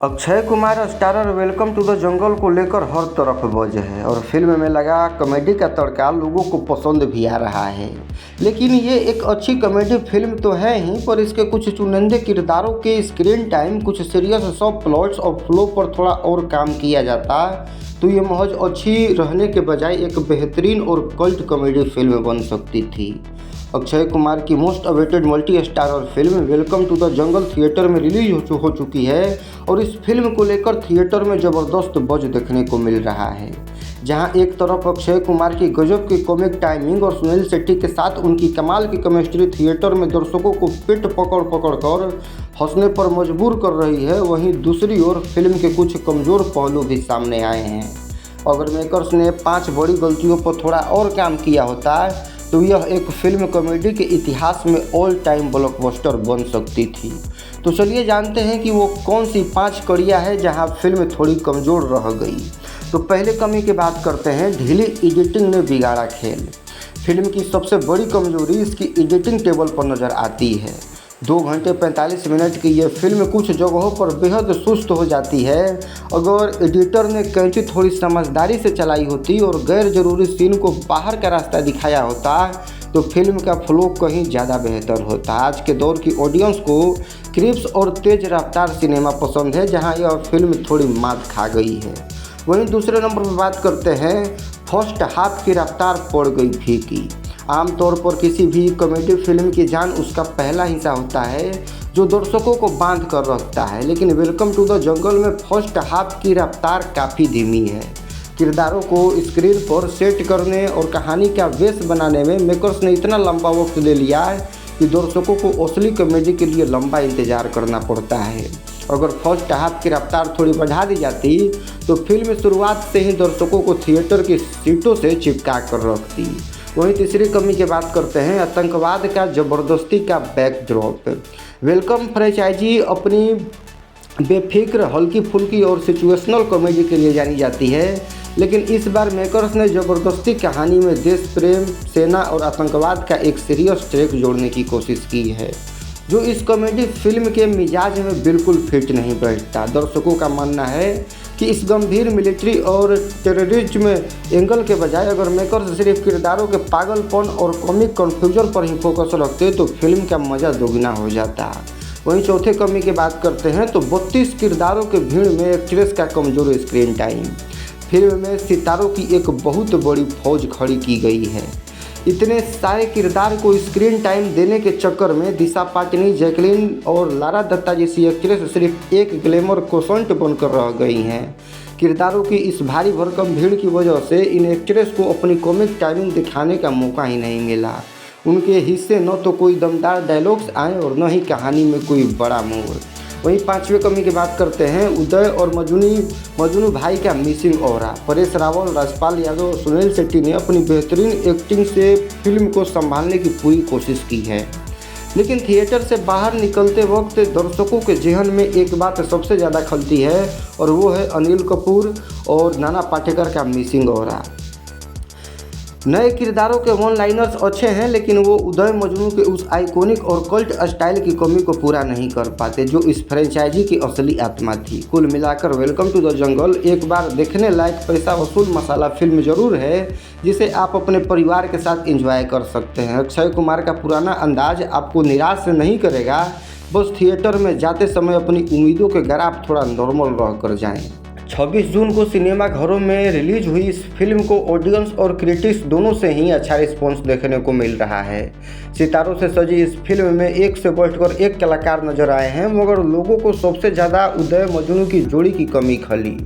Akshay Kumar starrer welcome to the jungle को लेकर हर तरफ बज़ है और फिल्म में लगा कॉमेडी का तड़का लोगों को पसंद भी आ रहा है। लेकिन ये एक अच्छी कॉमेडी फिल्म तो है ही, पर इसके कुछ चुनिंदे किरदारों के स्क्रीन टाइम, कुछ सीरियस सब प्लॉट्स और फ्लो पर थोड़ा और काम किया जाता तो ये महज अच्छी रहने के बजाय एक बेहतरीन और कल्ट कॉमेडी फिल्म बन सकती थी। अक्षय कुमार की most awaited multi starrer film welcome to the jungle theatre में रिलीज हो चुकी है और इस फिल्म को लेकर थिएटर में ज़बरदस्त बज़ देखने को मिल रहा है। जहां एक तरफ अक्षय कुमार की गजब की कॉमिक टाइमिंग और सुनील शेट्टी के साथ उनकी कमाल की केमिस्ट्री थिएटर में दर्शकों को पेट पकड़ पकड़ कर हंसने पर मजबूर कर रही है, वहीं दूसरी ओर फिल्म के कुछ कमज़ोर पहलू भी सामने आए हैं। अगर मेकर्स ने 5 बड़ी गलतियों पर थोड़ा और काम किया होता तो यह एक फिल्म कॉमेडी के इतिहास में ऑल टाइम ब्लॉकबस्टर बन सकती थी। तो चलिए जानते हैं कि वो कौन सी 5 कड़ियाँ हैं जहां फिल्म थोड़ी कमज़ोर रह गई। तो पहले कमी की बात करते हैं, ढीली एडिटिंग ने बिगाड़ा खेल। फिल्म की सबसे बड़ी कमजोरी इसकी एडिटिंग टेबल पर नज़र आती है। 2 घंटे 45 मिनट की यह फिल्म कुछ जगहों पर बेहद सुस्त हो जाती है। अगर एडिटर ने कैंची थोड़ी समझदारी से चलाई होती और गैर ज़रूरी सीन को बाहर का रास्ता दिखाया होता तो फिल्म का फ्लो कहीं ज़्यादा बेहतर होता। आज के दौर की ऑडियंस को क्रिप्स और तेज़ रफ्तार सिनेमा पसंद है, जहां यह फिल्म थोड़ी मात खा गई है। वहीं दूसरे नंबर पर बात करते हैं, फर्स्ट हाफ की रफ्तार पड़ गई फीकी। आमतौर पर किसी भी कॉमेडी फिल्म की जान उसका पहला हिस्सा होता है जो दर्शकों को बांध कर रखता है, लेकिन वेलकम टू द जंगल में फर्स्ट हाफ की रफ्तार काफ़ी धीमी है। किरदारों को स्क्रीन पर सेट करने और कहानी का बेस बनाने में मेकर्स ने इतना लंबा वक्त ले लिया है कि दर्शकों को असली कॉमेडी के लिए लंबा इंतज़ार करना पड़ता है। अगर फर्स्ट हाफ की रफ्तार थोड़ी बढ़ा दी जाती तो फिल्म शुरुआत से ही दर्शकों को थिएटर की सीटों से चिपका कर रखती। वहीं तीसरी कमी की बात करते हैं, आतंकवाद का ज़बरदस्ती का बैकड्रॉप। वेलकम फ्रेंचाइजी अपनी बेफिक्र, हल्की फुल्की और सिचुएशनल कॉमेडी के लिए जानी जाती है, लेकिन इस बार मेकर्स ने ज़बरदस्ती कहानी में देश प्रेम, सेना और आतंकवाद का एक सीरियस ट्रैक जोड़ने की कोशिश की है, जो इस कॉमेडी फिल्म के मिजाज में बिल्कुल फिट नहीं बैठता। दर्शकों का मानना है कि इस गंभीर मिलिट्री और टेररिज्म एंगल के बजाय अगर मेकर्स सिर्फ किरदारों के पागलपन और कॉमिक कन्फ्यूजन पर ही फोकस रखते तो फिल्म का मज़ा दोगुना हो जाता। वहीं चौथे कमी की बात करते हैं तो 32 किरदारों के भीड़ में एक्ट्रेस का कमज़ोर स्क्रीन टाइम। फिल्म में सितारों की एक बहुत बड़ी फौज खड़ी की गई है। इतने सारे किरदार को स्क्रीन टाइम देने के चक्कर में दिशा पाटनी, जैकलीन और लारा दत्ता जैसी एक्ट्रेस सिर्फ एक ग्लैमर कोसंट बनकर रह गई हैं। किरदारों की इस भारी भरकम भीड़ की वजह से इन एक्ट्रेस को अपनी कॉमिक टाइमिंग दिखाने का मौका ही नहीं मिला। उनके हिस्से न तो कोई दमदार डायलॉग्स आए और न ही कहानी में कोई बड़ा मोड़। वहीं 5वें कमी की बात करते हैं, उदय और मजनू भाई का मिसिंग ऑरा। परेश रावल, राजपाल यादव और सुनील शेट्टी ने अपनी बेहतरीन एक्टिंग से फिल्म को संभालने की पूरी कोशिश की है, लेकिन थिएटर से बाहर निकलते वक्त दर्शकों के जहन में एक बात सबसे ज़्यादा खलती है और वो है अनिल कपूर और नाना पाटेकर का मिसिंग ऑरा। नए किरदारों के वन लाइनर्स अच्छे हैं, लेकिन वो उदय मजनू के उस आइकॉनिक और कल्ट स्टाइल की कमी को पूरा नहीं कर पाते जो इस फ्रेंचाइजी की असली आत्मा थी। कुल मिलाकर वेलकम टू द जंगल एक बार देखने लायक पैसा वसूल मसाला फिल्म जरूर है, जिसे आप अपने परिवार के साथ एंजॉय कर सकते हैं। अक्षय कुमार का पुराना अंदाज आपको निराश नहीं करेगा, बस थिएटर में जाते समय अपनी उम्मीदों के ग्राफ थोड़ा नॉर्मल रह कर जाएँ। 26 जून को सिनेमा घरों में रिलीज हुई इस फिल्म को ऑडियंस और क्रिटिक्स दोनों से ही अच्छा रिस्पॉन्स देखने को मिल रहा है। सितारों से सजी इस फिल्म में एक से बढ़कर एक कलाकार नजर आए हैं, मगर लोगों को सबसे ज़्यादा उदय मजनू की जोड़ी की कमी खली।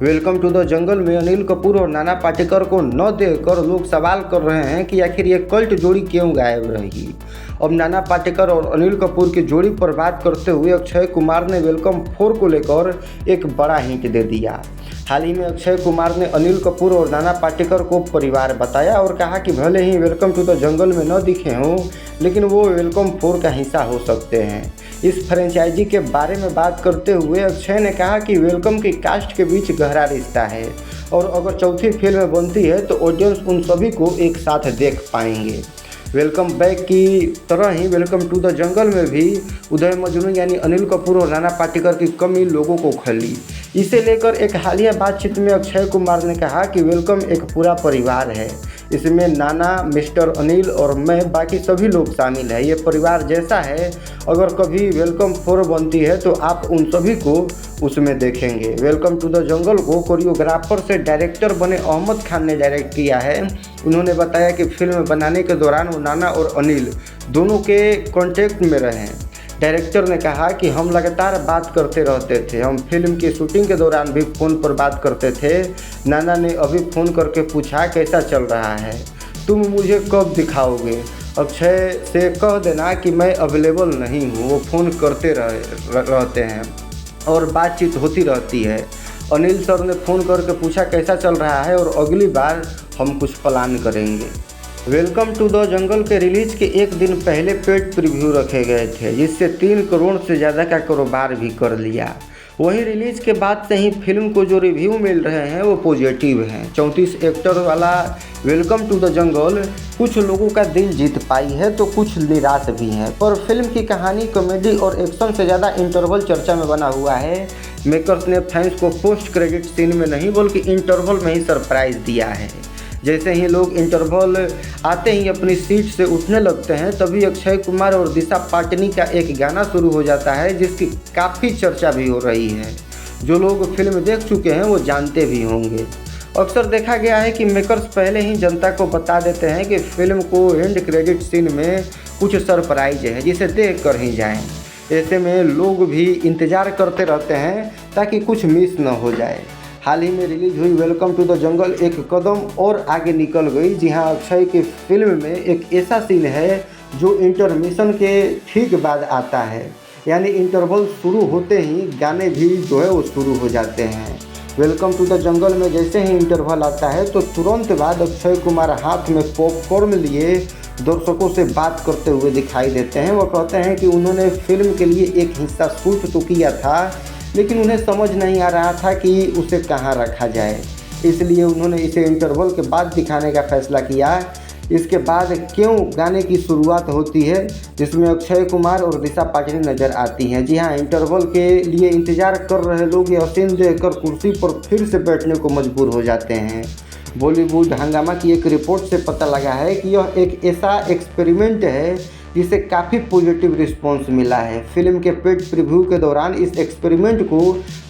वेलकम टू द जंगल में अनिल कपूर और नाना पाटेकर को न देखकर लोग सवाल कर रहे हैं कि आखिर ये कल्ट जोड़ी क्यों गायब रही। अब नाना पाटेकर और अनिल कपूर की जोड़ी पर बात करते हुए अक्षय कुमार ने वेलकम 4 को लेकर एक बड़ा हिंट दे दिया। हाल ही में अक्षय कुमार ने अनिल कपूर और नाना पाटेकर को परिवार बताया और कहा कि भले ही वेलकम टू द जंगल में न दिखे हों, लेकिन वो वेलकम 4 का हिस्सा हो सकते हैं। इस फ्रेंचाइजी के बारे में बात करते हुए अक्षय ने कहा कि वेलकम की कास्ट के बीच गहरा रिश्ता है और अगर चौथी फिल्म बनती है तो ऑडियंस उन सभी को एक साथ देख पाएंगे। वेलकम बैक की तरह ही वेलकम टू द जंगल में भी उदय मजनू यानी अनिल कपूर और नाना पाटेकर की कमी लोगों को खली। इसे लेकर एक हालिया बातचीत में अक्षय कुमार ने कहा कि वेलकम एक पूरा परिवार है, इसमें नाना, मिस्टर अनिल और मैं, बाकी सभी लोग शामिल हैं। ये परिवार जैसा है। अगर कभी वेलकम 4 बनती है तो आप उन सभी को उसमें देखेंगे। वेलकम टू द जंगल को कोरियोग्राफर से डायरेक्टर बने अहमद खान ने डायरेक्ट किया है। उन्होंने बताया कि फिल्म बनाने के दौरान वो नाना और अनिल दोनों के कांटेक्ट में रहे हैं। डायरेक्टर ने कहा कि हम लगातार बात करते रहते थे, हम फिल्म की शूटिंग के दौरान भी फ़ोन पर बात करते थे। नाना ने अभी फ़ोन करके पूछा कैसा चल रहा है, तुम मुझे कब दिखाओगे। अक्षय से कह देना कि मैं अवेलेबल नहीं हूँ। वो फ़ोन करते रहते हैं और बातचीत होती रहती है। अनिल सर ने फ़ोन करके पूछा कैसा चल रहा है और अगली बार हम कुछ प्लान करेंगे। वेलकम टू द जंगल के रिलीज़ के एक दिन पहले पेड प्रीव्यू रखे गए थे, जिससे 3 करोड़ से ज़्यादा का कारोबार भी कर लिया। वहीं रिलीज़ के बाद से ही फिल्म को जो रिव्यू मिल रहे हैं वो पॉजिटिव हैं। 34 एक्टर वाला वेलकम टू द जंगल कुछ लोगों का दिल जीत पाई है तो कुछ निराश भी हैं। पर फिल्म की कहानी कॉमेडी और एक्शन से ज़्यादा इंटरवल चर्चा में बना हुआ है। मेकर्स ने फैंस को पोस्ट क्रेडिट सीन में नहीं बल्कि इंटरवल में ही सरप्राइज़ दिया है। जैसे ही लोग इंटरवल आते ही अपनी सीट से उठने लगते हैं, तभी अक्षय कुमार और दिशा पाटनी का एक गाना शुरू हो जाता है, जिसकी काफ़ी चर्चा भी हो रही है। जो लोग फिल्म देख चुके हैं वो जानते भी होंगे। अक्सर देखा गया है कि मेकर्स पहले ही जनता को बता देते हैं कि फिल्म को एंड क्रेडिट सीन में कुछ सरप्राइज है, जिसे देख कर ही जाएँ। ऐसे में लोग भी इंतज़ार करते रहते हैं ताकि कुछ मिस न हो जाए। हाल ही में रिलीज हुई वेलकम टू द जंगल एक कदम और आगे निकल गई। जी हाँ, अक्षय की फिल्म में एक ऐसा सीन है जो इंटरमिशन के ठीक बाद आता है, यानी इंटरवल शुरू होते ही गाने भी जो है वो शुरू हो जाते हैं। वेलकम टू द जंगल में जैसे ही इंटरवल आता है तो तुरंत बाद अक्षय कुमार हाथ में पॉपकॉर्न लिए दर्शकों से बात करते हुए दिखाई देते हैं। वो कहते हैं कि उन्होंने फिल्म के लिए एक हिस्सा शूट तो किया था, लेकिन उन्हें समझ नहीं आ रहा था कि उसे कहाँ रखा जाए, इसलिए उन्होंने इसे इंटरवल के बाद दिखाने का फैसला किया। इसके बाद क्यों गाने की शुरुआत होती है, जिसमें अक्षय कुमार और दिशा पाटनी नज़र आती हैं। जी हाँ, इंटरवल के लिए इंतज़ार कर रहे लोग यह सीन देखकर कुर्सी पर फिर से बैठने को मजबूर हो जाते हैं। बॉलीवुड हंगामा की एक रिपोर्ट से पता लगा है कि यह एक ऐसा एक्सपेरिमेंट है जिसे काफ़ी पॉजिटिव रिस्पांस मिला है। फिल्म के पेड प्रीव्यू के दौरान इस एक्सपेरिमेंट को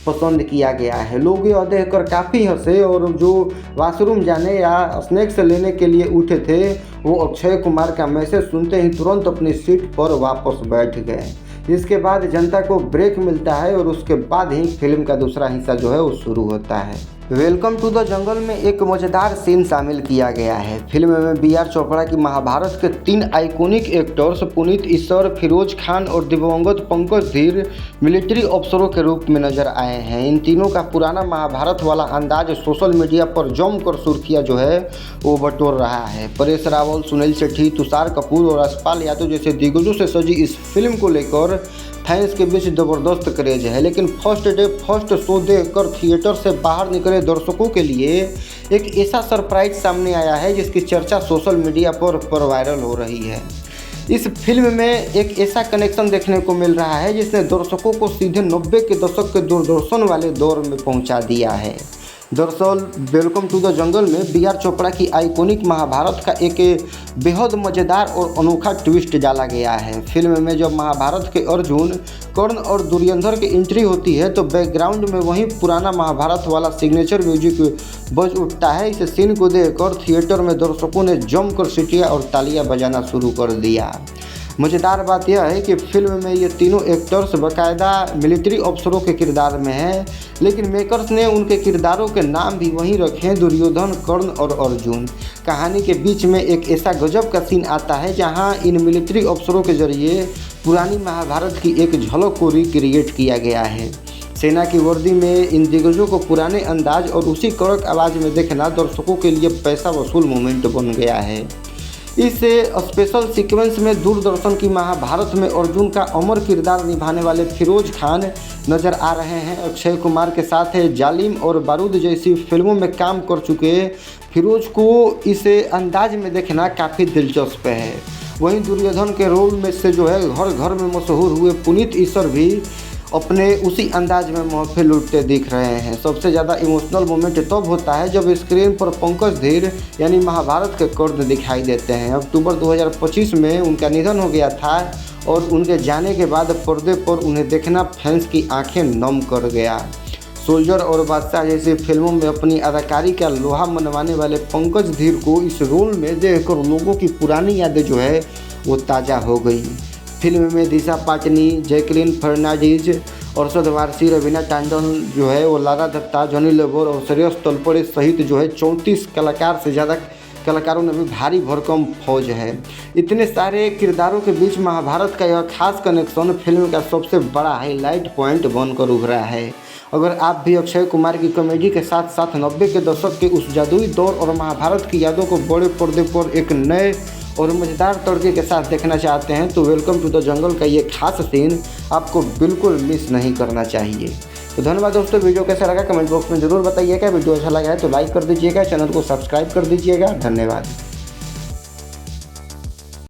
पसंद किया गया है। लोग यह देखकर काफ़ी हंसे और जो वॉशरूम जाने या स्नैक्स लेने के लिए उठे थे वो अक्षय कुमार का मैसेज सुनते ही तुरंत अपनी सीट पर वापस बैठ गए। जिसके बाद जनता को ब्रेक मिलता है और उसके बाद ही फिल्म का दूसरा हिस्सा जो है वो शुरू होता है। वेलकम टू द जंगल में एक मज़ेदार सीन शामिल किया गया है। फिल्म में बी.आर. चोपड़ा की महाभारत के 3 आइकॉनिक एक्टर्स पुनीत ईश्वर, फिरोज खान और दिवंगत पंकज धीर मिलिट्री अफसरों के रूप में नजर आए हैं। इन तीनों का पुराना महाभारत वाला अंदाज सोशल मीडिया पर जमकर सुर्खियां जो है वो बटोर रहा है। परेश रावल, सुनील शेट्टी, तुषार कपूर और यशपाल यादव जैसे दिग्गजों से सजी इस फिल्म को लेकर फैंस के बीच ज़बरदस्त क्रेज है। लेकिन फर्स्ट डे फर्स्ट शो देखकर थिएटर से बाहर निकले दर्शकों के लिए एक ऐसा सरप्राइज सामने आया है जिसकी चर्चा सोशल मीडिया पर वायरल हो रही है। इस फिल्म में एक ऐसा कनेक्शन देखने को मिल रहा है जिसने दर्शकों को सीधे 90 के दशक के दूरदर्शन वाले दौर में पहुंचा दिया है। दरअसल वेलकम टू द जंगल में बी.आर. चोपड़ा की आइकॉनिक महाभारत का एक बेहद मज़ेदार और अनोखा ट्विस्ट डाला गया है। फिल्म में जब महाभारत के अर्जुन, कर्ण और दुर्योधन की एंट्री होती है तो बैकग्राउंड में वही पुराना महाभारत वाला सिग्नेचर म्यूजिक बज उठता है। इस सीन को देखकर थिएटर में दर्शकों ने जमकर सीटियाँ और तालियां बजाना शुरू कर दिया। मज़ेदार बात यह है कि फिल्म में ये तीनों एक्टर्स बाकायदा मिलिट्री अफसरों के किरदार में हैं, लेकिन मेकर्स ने उनके किरदारों के नाम भी वहीं रखे हैं, दुर्योधन, कर्ण और अर्जुन। कहानी के बीच में एक ऐसा गजब का सीन आता है जहां इन मिलिट्री अफसरों के जरिए पुरानी महाभारत की एक झलक को रिक्रिएट किया गया है। सेना की वर्दी में इन दिग्गजों को पुराने अंदाज और उसी कड़क आवाज़ में देखना दर्शकों के लिए पैसा वसूल मोमेंट बन गया है। इस स्पेशल सीक्वेंस में दूरदर्शन की महाभारत में अर्जुन का अमर किरदार निभाने वाले फिरोज खान नज़र आ रहे हैं। अक्षय कुमार के साथ जालिम और बारूद जैसी फिल्मों में काम कर चुके फिरोज को इस अंदाज में देखना काफ़ी दिलचस्प है। वहीं दुर्योधन के रोल में से जो है घर घर में मशहूर हुए पुनीत ईश्वर भी अपने उसी अंदाज में महफिल लूटते दिख रहे हैं। सबसे ज़्यादा इमोशनल मोमेंट तब होता है जब स्क्रीन पर पंकज धीर यानी महाभारत के कर्ण दिखाई देते हैं। अक्टूबर 2025 में उनका निधन हो गया था और उनके जाने के बाद पर्दे पर उन्हें देखना फैंस की आंखें नम कर गया। सोल्जर और बादशाह जैसी फिल्मों में अपनी अदाकारी का लोहा मनवाने वाले पंकज धीर को इस रोल में देखकर लोगों की पुरानी यादें जो है वो ताज़ा हो गई। फिल्म में दिशा पाटनी, जैकलीन फर्नांडीज, अरशद वारसी, रवीना टंडन जो है वो लारा दत्ता, जॉनी लेबर और श्रेयस तलपड़े सहित जो है 34 कलाकार से ज़्यादा कलाकारों में भी भारी भरकम फौज है। इतने सारे किरदारों के बीच महाभारत का यह खास कनेक्शन फिल्म का सबसे बड़ा हाईलाइट पॉइंट बनकर उभरा है। अगर आप भी अक्षय कुमार की कॉमेडी के साथ साथ 90 के दशक के उस जादुई दौर और महाभारत की यादों को बड़े पर्दे पर एक नए और मज़ेदार तड़के के साथ देखना चाहते हैं तो वेलकम टू द जंगल का ये खास सीन आपको बिल्कुल मिस नहीं करना चाहिए। तो धन्यवाद दोस्तों, वीडियो कैसा लगा कमेंट बॉक्स में ज़रूर बताइएगा। वीडियो अच्छा लगा है तो लाइक कर दीजिएगा, चैनल को सब्सक्राइब कर दीजिएगा। धन्यवाद।